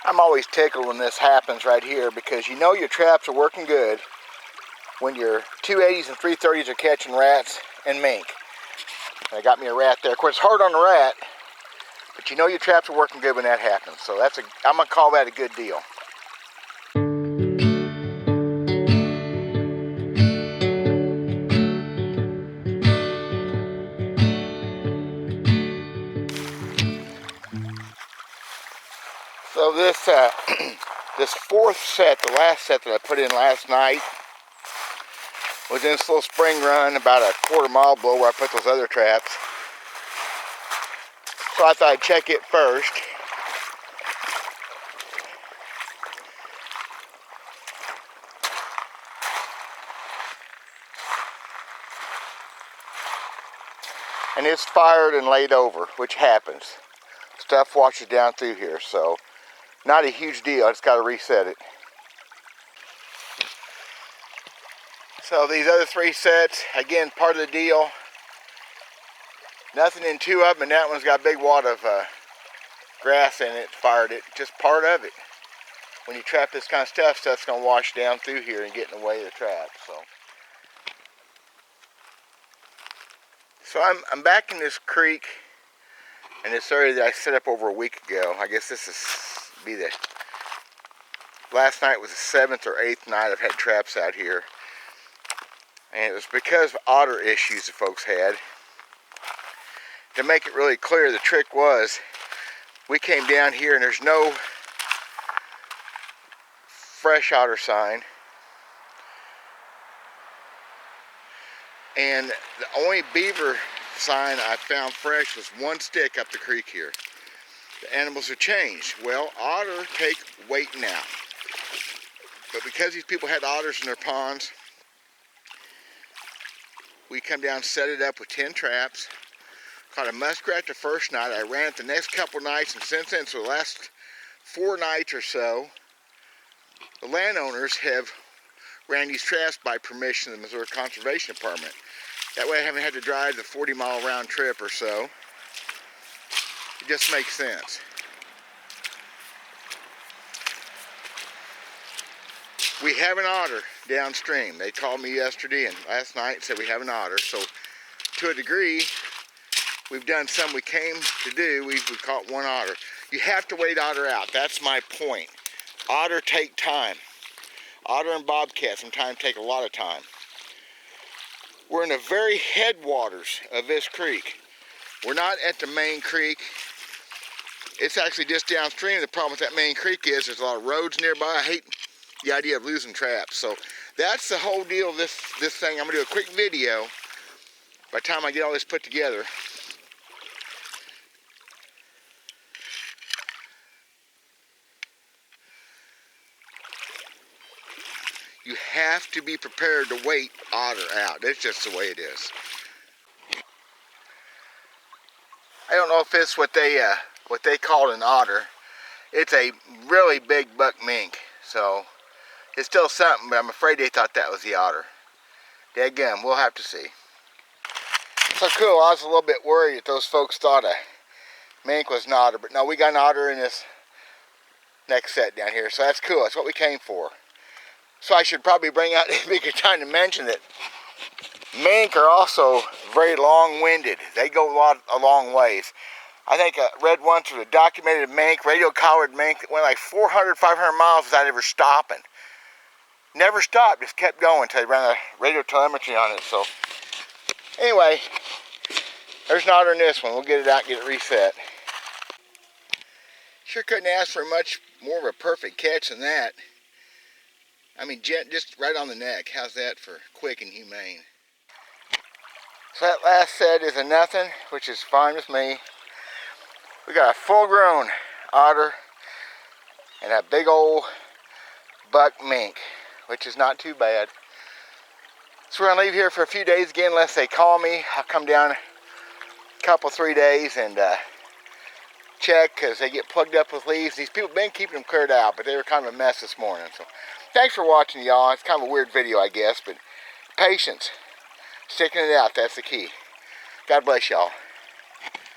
I'm always tickled when this happens right here because you know your traps are working good when your 280s and 330s are catching rats and mink. I got me a rat there. Of course, it's hard on the rat, but you know your traps are working good when that happens. So I'm gonna call that a good deal. So this this fourth set, the last set that I put in last night, was in this little spring run about a quarter-mile below where I put those other traps. So I thought I'd check it first. And it's fired and laid over, which happens. Stuff washes down through here, so not a huge deal. I just got to reset it. So these other three sets, again, part of the deal. Nothing in two of them, and that one's got a big wad of grass in it, fired it. Just part of it. When you trap this kind of stuff, stuff's going to wash down through here and get in the way of the trap. So I'm back in this creek in this area that I set up over a week ago. I guess this be the last night was the 7th or 8th night I've had traps out here. And it was because of otter issues the folks had. To make it really clear, the trick was, we came down here and there's no fresh otter sign. And the only beaver sign I found fresh was one stick up the creek here. The animals have changed. Well, otter take waiting out. But because these people had otters in their ponds, we come down, set it up with 10 traps. Caught a muskrat the first night. I ran it the next couple nights, and since then, so the last 4 nights or so, the landowners have ran these traps by permission of the Missouri Conservation Department. That way I haven't had to drive the 40-mile round trip or so. It just makes sense. We have an otter downstream. They called me yesterday and last night and said we have an otter. So to a degree, we've done some we came to do. We caught one otter. You have to wait otter out. That's my point. Otter take time. Otter and bobcat sometimes take a lot of time. We're in the very headwaters of this creek. We're not at the main creek. It's actually just downstream. The problem with that main creek is there's a lot of roads nearby. I hate the idea of losing traps. So that's the whole deal of this thing. I'm gonna do a quick video by the time I get all this put together. You have to be prepared to wait otter out. That's just the way it is. I don't know if it's what they called an otter. It's a really big buck mink, so it's still something, but I'm afraid they thought that was the otter. Dadgum, we'll have to see. So cool, I was a little bit worried that those folks thought a mink was an otter, but no, we got an otter in this next set down here, so that's cool. That's what we came for. So I should probably bring out, it'd be a good time to mention that mink are also very long-winded. They go a long ways. I think I read once of a documented mink, radio-collared mink, that went like 400, 500 miles without ever stopping. Never stopped, just kept going until they ran a radio telemetry on it. So anyway, there's an otter in this one. We'll get it out and get it reset. Sure couldn't ask for much more of a perfect catch than that. I mean, just right on the neck. How's that for quick and humane? So that last set is a nothing, which is fine with me. We got a full-grown otter and a big old buck mink, which is not too bad. So we're gonna leave here for a few days again, unless they call me. I'll come down a couple, 3 days and check, because they get plugged up with leaves. These people have been keeping them cleared out, but they were kind of a mess this morning. So thanks for watching, y'all. It's kind of a weird video, I guess, but patience, sticking it out, that's the key. God bless y'all.